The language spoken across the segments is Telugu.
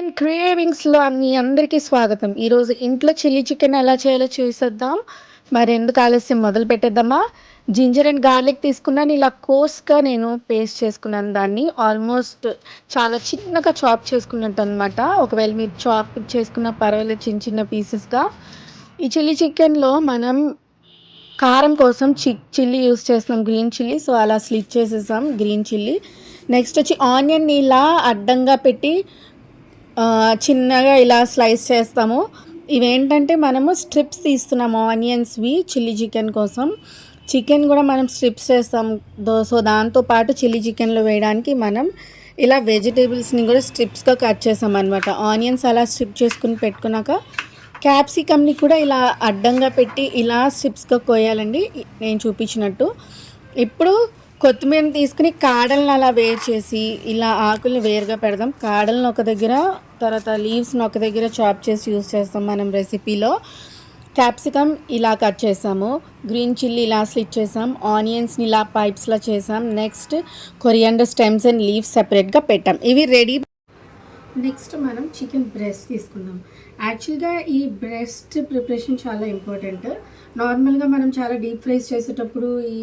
అండ్ క్రేవింగ్స్‌లో మీ అందరికీ స్వాగతం. ఈరోజు ఇంట్లో చిల్లీ చికెన్ ఎలా చేయాలో చూసేద్దాం. మరెందుకు ఆలస్యం మొదలు పెట్టేద్దామా? జింజర్ అండ్ గార్లిక్ తీసుకున్నాను. ఇలా కోర్స్‌గా నేను పేస్ట్ చేసుకున్నాను దాన్ని. ఆల్మోస్ట్ చాలా చిన్నగా చాప్ చేసుకున్నట్టనమాట. ఒకవేళ మీరు చాప్ చేసుకున్నా పర్వాలేదు చిన్న చిన్న పీసెస్‌గా. ఈ చిల్లీ చికెన్‌లో మనం కారం కోసం చిల్లీ యూజ్ చేస్తున్నాం, గ్రీన్ చిల్లీ. సో, అలా స్లిట్ చేసేసాం గ్రీన్ చిల్లీ. నెక్స్ట్ వచ్చి ఆనియన్‌ని ఇలా అడ్డంగా పెట్టి చిన్నగా ఇలా స్లైస్ చేస్తాము. ఇవేంటంటే మనము స్ట్రిప్స్ తీస్తున్నాము ఆనియన్స్‌వి చిల్లీ చికెన్ కోసం. చికెన్ కూడా మనం స్ట్రిప్స్ చేస్తాం. సో, దాంతో పాటు చిల్లీ చికెన్‌లో వేయడానికి మనం ఇలా వెజిటేబుల్స్‌ని కూడా స్ట్రిప్స్‌గా కట్ చేసామన్నమాట. ఆనియన్స్ అలా స్ట్రిప్ చేసుకుని పెట్టుకున్నాక క్యాప్సికమ్‌ని కూడా ఇలా అడ్డంగా పెట్టి ఇలా స్ట్రిప్స్‌గా కోయాలండి నేను చూపించినట్టు. ఇప్పుడు కొత్తిమీరని తీసుకుని కాడలను అలా వేరు చేసి ఇలా ఆకుల్ని వేరుగా పెడదాం. కాడలను ఒక దగ్గర, తర్వాత లీవ్స్ని ఒక దగ్గర చాప్ చేసి యూజ్ చేస్తాం మనం రెసిపీలో. క్యాప్సికమ్ ఇలా కట్ చేసాము, గ్రీన్ చిల్లీ ఇలా స్లిట్ చేసాం, ఆనియన్స్ని ఇలా పైప్స్లా చేసాం. Next coriander stems and leaves సెపరేట్గా పెట్టాం. ఇవి రెడీ. నెక్స్ట్ మనం చికెన్ బ్రెస్ట్ తీసుకుందాం. యాక్చువల్గా ఈ బ్రెస్ట్ ప్రిపరేషన్ చాలా ఇంపార్టెంట్. నార్మల్గా మనం చాలా డీప్ ఫ్రైస్ చేసేటప్పుడు ఈ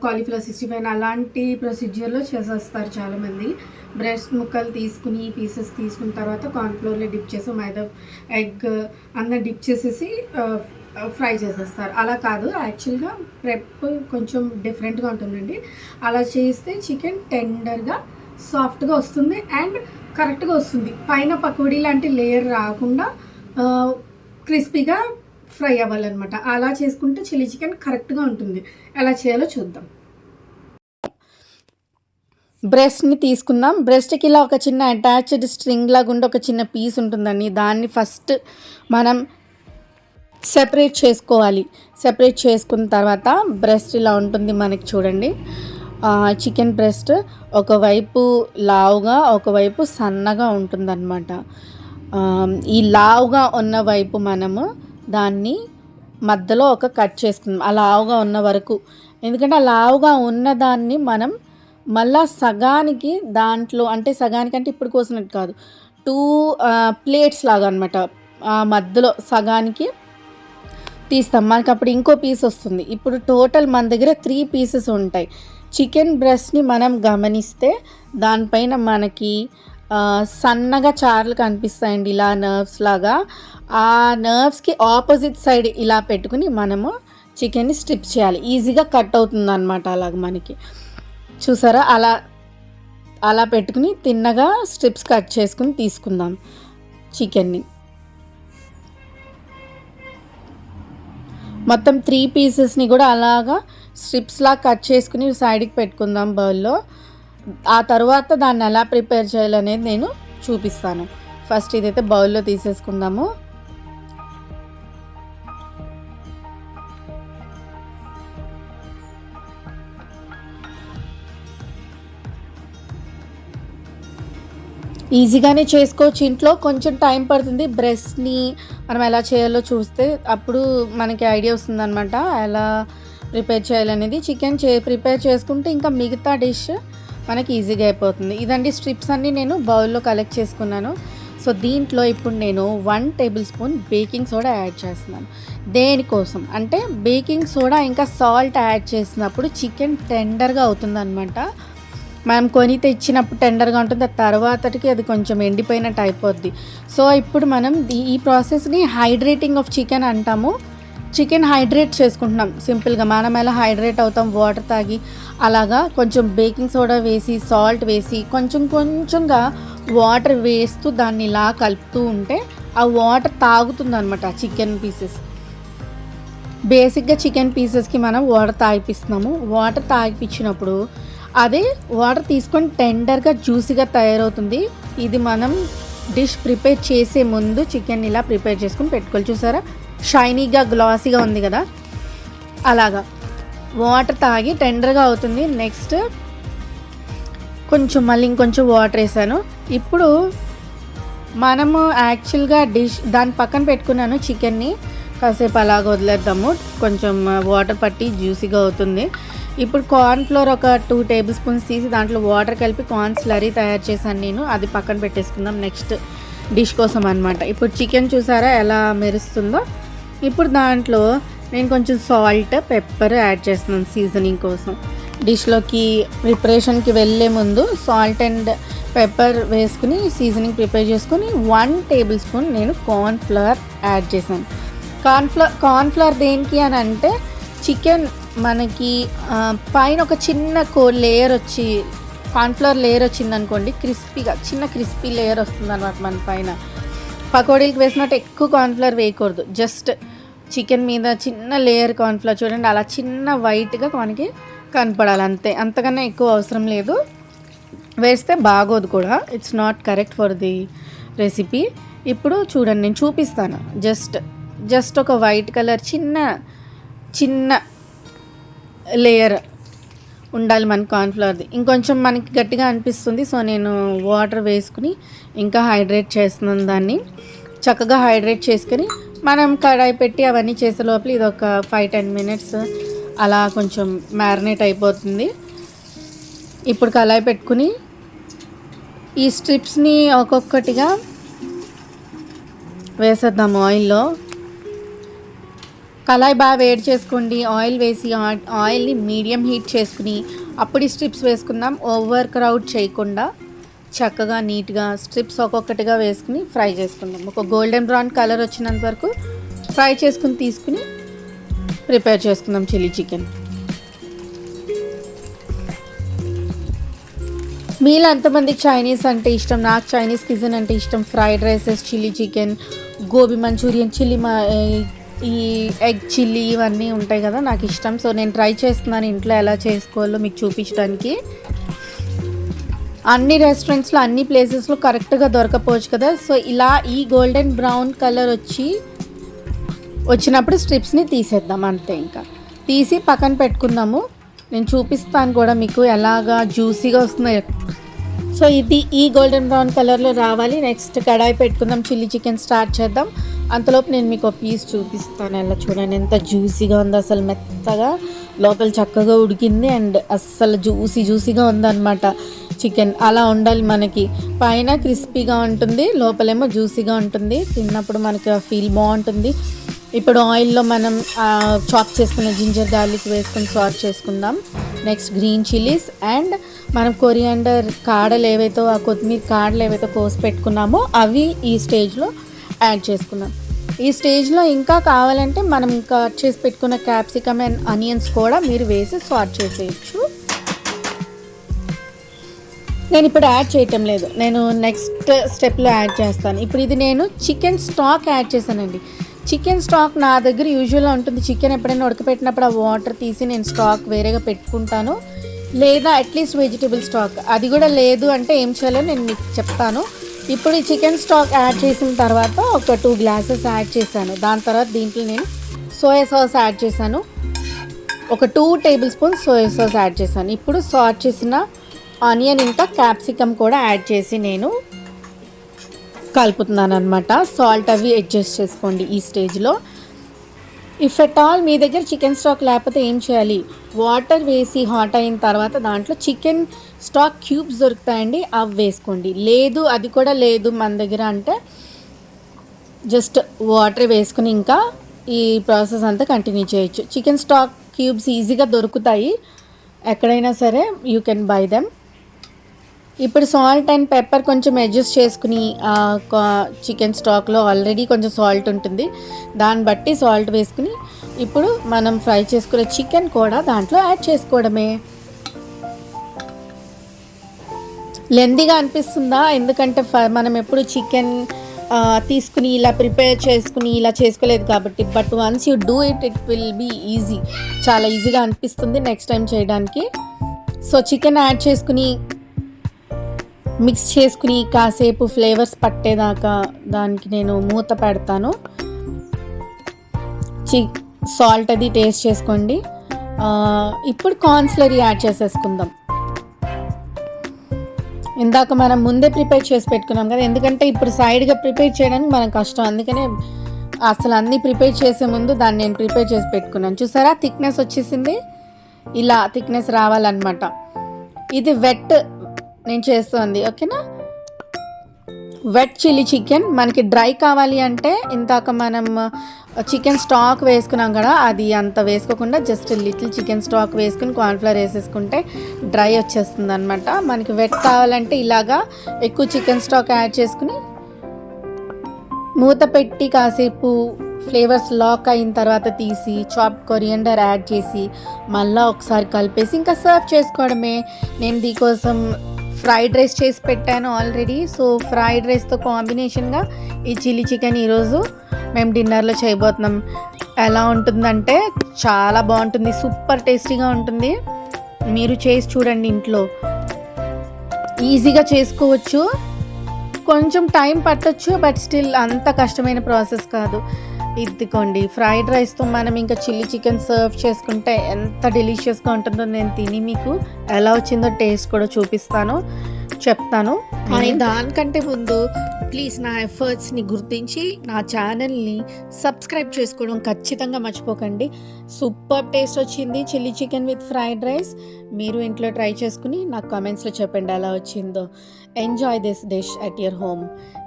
కాలీఫ్లవర్ 65 అలాంటి ప్రొసీజర్లో చేసేస్తారు చాలామంది. బ్రెస్ట్ ముక్కలు తీసుకుని పీసెస్ తీసుకున్న తర్వాత కార్న్ఫ్లోర్లో డిప్ చేసి మైదా ఎగ్ అందరు డిప్ చేసేసి ఫ్రై చేసేస్తారు. అలా కాదు, యాక్చువల్గా ప్రెప్ కొంచెం డిఫరెంట్గా ఉంటుందండి. అలా చేస్తే చికెన్ టెండర్గా సాఫ్ట్గా వస్తుంది అండ్ కరెక్ట్గా వస్తుంది. పైన పకోడీ లాంటి లేయర్ రాకుండా క్రిస్పీగా ఫ్రై అవ్వాలన్నమాట. అలా చేసుకుంటే చిల్లీ చికెన్ కరెక్ట్గా ఉంటుంది. ఎలా చేయాలో చూద్దాం. బ్రెస్ట్ని తీసుకుందాం. బ్రెస్ట్కి ఇలా ఒక చిన్న అటాచ్డ్ స్ట్రింగ్ లాగా ఉండి ఒక చిన్న పీస్ ఉంటుందండి. దాన్ని ఫస్ట్ మనం సెపరేట్ చేసుకోవాలి. సెపరేట్ చేసుకున్న తర్వాత బ్రెస్ట్ ఇలా ఉంటుంది మనకి చూడండి. చికెన్ బ్రెస్ట్ ఒకవైపు లావుగా ఒకవైపు సన్నగా ఉంటుందన్నమాట. ఈ లావుగా ఉన్న వైపు మనము దాన్ని మధ్యలో ఒక కట్ చేసుకుందాం ఆ లావుగా ఉన్న వరకు. ఎందుకంటే ఆ లావుగా ఉన్నదాన్ని మనం మళ్ళా సగానికి దాంట్లో, అంటే సగానికంటే ఇప్పుడు కోసినట్టు కాదు, 2 ప్లేట్స్ లాగా అనమాట. మధ్యలో సగానికి తీస్తాం. మనకి అప్పుడు ఇంకో పీస్ వస్తుంది. ఇప్పుడు టోటల్ మన దగ్గర 3 పీసెస్ ఉంటాయి. చికెన్ బ్రెస్ట్ని మనం గమనిస్తే దానిపైన మనకి సన్నగా చార్లు కనిపిస్తాయండి, ఇలా నర్వ్స్ లాగా. ఆ నర్వ్స్కి ఆపోజిట్ సైడ్ ఇలా పెట్టుకుని మనము చికెన్ని స్ట్రిప్ చేయాలి. ఈజీగా కట్ అవుతుంది అనమాట. అలాగ మనకి చూసారా, అలా అలా పెట్టుకుని తిన్నగా స్ట్రిప్స్ కట్ చేసుకుని తీసుకుందాం చికెన్ని. మొత్తం 3 పీసెస్ని కూడా అలాగా స్ట్రిప్స్లా కట్ చేసుకుని సైడ్కి పెట్టుకుందాం బౌల్లో. ఆ తర్వాత దాన్ని ఎలా ప్రిపేర్ చేయాలనేది నేను చూపిస్తాను. ఫస్ట్ ఇదైతే బౌల్లో తీసేసుకుందాము. ఈజీగానే చేసుకోవచ్చు ఇంట్లో. కొంచెం టైం పడుతుంది. బ్రెస్ట్ని మనం ఎలా చేయాలో చూస్తే అప్పుడు మనకి ఐడియా వస్తుంది అనమాట ఎలా ప్రిపేర్ చేయాలనేది. చికెన్ ప్రిపేర్ చేసుకుంటే ఇంకా మిగతా డిష్ మనకి ఈజీగా అయిపోతుంది. ఇదండి స్ట్రిప్స్ అన్నీ నేను బౌల్లో కలెక్ట్ చేసుకున్నాను. సో దీంట్లో ఇప్పుడు నేను 1 table spoon baking soda add చేస్తున్నాను. దేనికోసం అంటే బేకింగ్ సోడా ఇంకా సాల్ట్ యాడ్ చేసినప్పుడు చికెన్ టెండర్గా అవుతుందన్నమాట. మనం కొని తెచ్చినప్పుడు టెండర్గా ఉంటుంది, ఆ తర్వాతకి అది కొంచెం ఎండిపోయినట్టు అయిపోద్ది. సో ఇప్పుడు మనం ఈ ప్రాసెస్ని హైడ్రేటింగ్ ఆఫ్ చికెన్ అంటాము. చికెన్ హైడ్రేట్ చేసుకుంటున్నాం సింపుల్గా. మనం ఎలా హైడ్రేట్ అవుతాం వాటర్ తాగి, అలాగా కొంచెం బేకింగ్ సోడా వేసి సాల్ట్ వేసి కొంచెం కొంచెంగా వాటర్ వేస్తూ దాన్ని ఇలా కలుపుతూ ఉంటే ఆ వాటర్ తాగుతుంది అనమాట చికెన్ పీసెస్. బేసిక్గా చికెన్ పీసెస్కి మనం వాటర్ తాగిపిస్తున్నాము. వాటర్ తాగిపించినప్పుడు అదే వాటర్ తీసుకొని టెండర్గా జ్యూసీగా తయారవుతుంది. ఇది మనం డిష్ ప్రిపేర్ చేసే ముందు చికెన్ ఇలా ప్రిపేర్ చేసుకుని పెట్టుకోవాలి. చూసారా, షైనీగా గ్లాసీగా ఉంది కదా, అలాగా వాటర్ తాగి టెండర్గా అవుతుంది. నెక్స్ట్ కొంచెం మళ్ళీ ఇంకొంచెం వాటర్ వేసాను. ఇప్పుడు మనము యాక్చువల్గా డిష్ దాని పక్కన పెట్టుకున్నాను చికెన్ని. కాసేపు అలాగ వదిలేద్దాము, కొంచెం వాటర్ పట్టి జ్యూసీగా అవుతుంది. ఇప్పుడు కార్న్ ఫ్లోర్ ఒక 2 టేబుల్ స్పూన్స్ తీసి దాంట్లో వాటర్ కలిపి కార్న్ స్లరీ తయారు చేశాను నేను. అది పక్కన పెట్టేసుకుందాం. నెక్స్ట్ డిష్ కోసం అనమాట. ఇప్పుడు చికెన్ చూసారా ఎలా మెరుస్తుందో. ఇప్పుడు దాంట్లో నేను కొంచెం సాల్ట్, పెప్పర్ యాడ్ చేస్తున్నాను సీజనింగ్ కోసం. డిష్లోకి ప్రిపరేషన్కి వెళ్ళే ముందు సాల్ట్ అండ్ పెప్పర్ వేసుకుని సీజనింగ్ ప్రిపేర్ చేసుకుని 1 టేబుల్ స్పూన్ నేను కార్న్ఫ్లవర్ యాడ్ చేశాను. కార్న్ఫ్లవర్ దేనికి అని అంటే చికెన్ మనకి పైన ఒక చిన్న లేయర్ వచ్చి కార్న్ఫ్లవర్ లేయర్ వచ్చింది అనుకోండి, క్రిస్పీగా చిన్న క్రిస్పీ లేయర్ వస్తుంది అనమాట మన పైన. పకోడీలకు వేసినట్టు ఎక్కువ కార్న్ఫ్లవర్ వేయకూడదు, జస్ట్ చికెన్ మీద చిన్న లేయర్ కార్న్ఫ్లవర్ చూడండి అలా చిన్న వైట్గా మనకి కనపడాలి అంతే, అంతకన్నా ఎక్కువ అవసరం లేదు. వేస్తే బాగోదు కూడా, it's not correct for the recipe. ఇప్పుడు చూడండి నేను చూపిస్తాను. జస్ట్ ఒక వైట్ కలర్ చిన్న లేయర్ ఉండాలి మన కార్న్ఫ్లవర్ది. ఇంకొంచెం మనకి గట్టిగా అనిపిస్తుంది, సో నేను వాటర్ వేసుకుని ఇంకా హైడ్రేట్ చేస్తున్నాను దాన్ని. చక్కగా హైడ్రేట్ చేసుకుని మనం కడాయి పెట్టి అవన్నీ చేసే లోపల ఇది ఒక 5-10 మినిట్స్ అలా కొంచెం మ్యారినేట్ అయిపోతుంది. ఇప్పుడు కడాయి పెట్టుకుని ఈ స్ట్రిప్స్ని ఒక్కొక్కటిగా వేసేద్దాము ఆయిల్లో. కళాయి బాగా వేడి చేసుకోండి, ఆయిల్ వేసి ఆయిల్ని మీడియం హీట్ చేసుకుని అప్పుడు ఈ స్ట్రిప్స్ వేసుకుందాం. ఓవర్ క్రౌడ్ చేయకుండా చక్కగా నీట్గా స్ట్రిప్స్ ఒక్కొక్కటిగా వేసుకుని ఫ్రై చేసుకుందాం. ఒక గోల్డెన్ బ్రౌన్ కలర్ వచ్చినంత వరకు ఫ్రై చేసుకుని తీసుకుని ప్రిపేర్ చేసుకుందాం చిల్లీ చికెన్. మీలో ఎంతమందికి చైనీస్ అంటే ఇష్టం? నాకు చైనీస్ క్యూజిన్ అంటే ఇష్టం. Fried rises, chilli chicken, gobi Manchurian, ఈ ఎగ్ చిల్లీ ఇవన్నీ ఉంటాయి కదా, నాకు ఇష్టం. సో నేను ట్రై చేస్తున్నాను ఇంట్లో ఎలా చేసుకోవాలో మీకు చూపించడానికి. అన్ని రెస్టారెంట్స్లో అన్ని ప్లేసెస్లో కరెక్ట్గా దొరకపోవచ్చు కదా. సో ఇలా ఈ గోల్డెన్ బ్రౌన్ కలర్ వచ్చినప్పుడు స్ట్రిప్స్ని తీసేద్దాం అంతే. ఇంకా తీసి పక్కన పెట్టుకుందాము. నేను చూపిస్తాను కూడా మీకు ఎలాగా జ్యూసీగా వస్తుందో. సో ఈ గోల్డెన్ బ్రౌన్ కలర్లో రావాలి. నెక్స్ట్ కడాయి పెట్టుకుందాం, చిల్లీ చికెన్ స్టార్ట్ చేద్దాం. అంతలోపు నేను మీకు ఒక పీస్ చూపిస్తాను. ఎలా చూడండి ఎంత జ్యూసీగా ఉందో, అసలు మెత్తగా లోపల చక్కగా ఉడికింది అండ్ అస్సలు జ్యూసీగా ఉందన్నమాట చికెన్. అలా ఉండాలి మనకి, పైన క్రిస్పీగా ఉంటుంది, లోపలేమో జ్యూసీగా ఉంటుంది. తిన్నప్పుడు మనకి ఫీల్ బాగుంటుంది. ఇప్పుడు ఆయిల్లో మనం చాప్ చేసుకున్న జింజర్ గార్లిక్ వేసుకొని సాట్ చేసుకుందాం. నెక్స్ట్ గ్రీన్ చిల్లీస్ అండ్ మనం కొరియాండర్ కాడలు ఏవైతే ఆ కొత్తిమీర కాడలు ఏవైతే కోసి పెట్టుకున్నామో అవి ఈ స్టేజ్లో యాడ్ చేసుకున్నాం. ఈ స్టేజ్లో ఇంకా కావాలంటే మనం కట్ చేసి పెట్టుకున్న క్యాప్సికమ్ అండ్ ఆనియన్స్ కూడా మీరు వేసి సాట్ చేసేయచ్చు. నేను ఇప్పుడు యాడ్ చేయటం లేదు, నేను నెక్స్ట్ స్టెప్లో యాడ్ చేస్తాను. ఇప్పుడు ఇది నేను చికెన్ స్టాక్ యాడ్ చేశానండి. చికెన్ స్టాక్ నా దగ్గర యూజువల్గా ఉంటుంది. చికెన్ ఎప్పుడైనా ఉడకపెట్టినప్పుడు ఆ వాటర్ తీసి నేను స్టాక్ వేరేగా పెట్టుకుంటాను, లేదా అట్లీస్ట్ వెజిటేబుల్ స్టాక్. అది కూడా లేదు అంటే ఏం చేయాలో నేను మీకు చెప్తాను. ఇప్పుడు ఈ చికెన్ స్టాక్ యాడ్ చేసిన తర్వాత ఒక 2 గ్లాసెస్ యాడ్ చేశాను. దాని తర్వాత దీంట్లో నేను సోయా సాస్ యాడ్ చేశాను. ఒక 2 table spoons soya sauce add చేశాను. ఇప్పుడు సాట్ చేసిన ఆనియన్ ఇంకా క్యాప్సికమ్ కూడా యాడ్ చేసి నేను కలుపుతున్నాను అనమాట. సాల్ట్ అవి అడ్జస్ట్ చేసుకోండి ఈ స్టేజ్లో. ఇఫ్ ఎట్ ఆల్ మీ దగ్గర చికెన్ స్టాక్ లేకపోతే ఏం చేయాలి, వాటర్ వేసి హాట్ అయిన తర్వాత దాంట్లో చికెన్ స్టాక్ క్యూబ్స్ దొరుకుతాయండి, అవి వేసుకోండి. లేదు అది కూడా లేదు మన దగ్గర అంటే జస్ట్ వాటర్ వేసుకుని ఇంకా ఈ ప్రాసెస్ అంతా కంటిన్యూ చేయొచ్చు. చికెన్ స్టాక్ క్యూబ్స్ ఈజీగా దొరుకుతాయి ఎక్కడైనా సరే, యూ కెన్ బై దెమ్. ఇప్పుడు సాల్ట్ అండ్ పెప్పర్ కొంచెం అడ్జస్ట్ చేసుకుని చికెన్ స్టాక్లో ఆల్రెడీ కొంచెం సాల్ట్ ఉంటుంది, దాన్ని బట్టి సాల్ట్ వేసుకుని ఇప్పుడు మనం ఫ్రై చేసుకునే చికెన్ కూడా దాంట్లో యాడ్ చేసుకోవడమే. లెందీగా అనిపిస్తుందా? ఎందుకంటే మనం ఎప్పుడు చికెన్ తీసుకుని ఇలా ప్రిపేర్ చేసుకుని ఇలా చేసుకోలేదు కాబట్టి. But once you do it will be easy, చాలా ఈజీగా అనిపిస్తుంది నెక్స్ట్ టైం చేయడానికి. సో చికెన్ యాడ్ చేసుకుని మిక్స్ చేసుకుని కాసేపు ఫ్లేవర్స్ పట్టేదాకా దానికి నేను మూత పెడతాను. సాల్ట్ అది టేస్ట్ చేసుకోండి. ఇప్పుడు కార్న్ఫ్లవర్ యాడ్ చేసేసుకుందాం. ఇందాక మనం ముందే ప్రిపేర్ చేసి పెట్టుకున్నాం కదా, ఎందుకంటే ఇప్పుడు సైడ్గా ప్రిపేర్ చేయడానికి మనకు కష్టం, అందుకనే అసలు అన్నీ ప్రిపేర్ చేసే ముందు దాన్ని నేను ప్రిపేర్ చేసి పెట్టుకున్నాను. చూసారా థిక్నెస్ వచ్చేసింది, ఇలా థిక్నెస్ రావాలన్నమాట. ఇది వెట్ నేను చేస్తుంది, ఓకేనా. Wet chilli chicken. మనకి డ్రై కావాలి అంటే ఇందాక మనం చికెన్ స్టాక్ వేసుకున్నాం కదా, అది అంత వేసుకోకుండా జస్ట్ లిటిల్ చికెన్ స్టాక్ వేసుకుని కార్న్ఫ్లవర్ వేసేసుకుంటే డ్రై వచ్చేస్తుంది అనమాట. మనకి వెట్ కావాలంటే ఇలాగా ఎక్కువ చికెన్ స్టాక్ యాడ్ చేసుకుని మూత పెట్టి కాసేపు ఫ్లేవర్స్ లాక్ అయిన తర్వాత తీసి చాప్ కొరియండర్ యాడ్ చేసి మళ్ళీ ఒకసారి కలిపేసి ఇంకా సర్వ్ చేసుకోవడమే. నేను దీనికోసం ఫ్రైడ్ రైస్ చేసి పెట్టాను ఆల్రెడీ. సో ఫ్రైడ్ రైస్తో కాంబినేషన్గా ఈ చిల్లీ చికెన్ ఈరోజు మేము డిన్నర్లో చేయబోతున్నాం. ఎలా ఉంటుందంటే చాలా బాగుంటుంది, సూపర్ టేస్టీగా ఉంటుంది. మీరు చేసి చూడండి, ఇంట్లో ఈజీగా చేసుకోవచ్చు. కొంచెం టైం పట్టొచ్చు, బట్ స్టిల్ అంత కష్టమైన ప్రాసెస్ కాదు. ఇదిగోండి, ఫ్రైడ్ రైస్తో మనం ఇంకా చిల్లీ చికెన్ సర్వ్ చేసుకుంటే ఎంత డెలిషియస్గా ఉంటుందో నేను తిని మీకు ఎలా వచ్చిందో టేస్ట్ కూడా చెప్తాను. కానీ దానికంటే ముందు ప్లీజ్ నా ఎఫర్ట్స్ని గుర్తించి నా ఛానల్ని సబ్స్క్రైబ్ చేసుకోవడం ఖచ్చితంగా మర్చిపోకండి. సూపర్ టేస్ట్ వచ్చింది chilli chicken with fried rice. మీరు ఇంట్లో ట్రై చేసుకుని నాకు కామెంట్స్లో చెప్పండి ఎలా వచ్చిందో. Enjoy this dish at your home.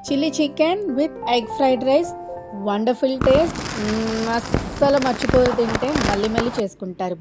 Chilli chicken with egg fried rice, wonderful taste. అస్సలు మర్చిపోయి తింటే మళ్ళీ చేసుకుంటారు.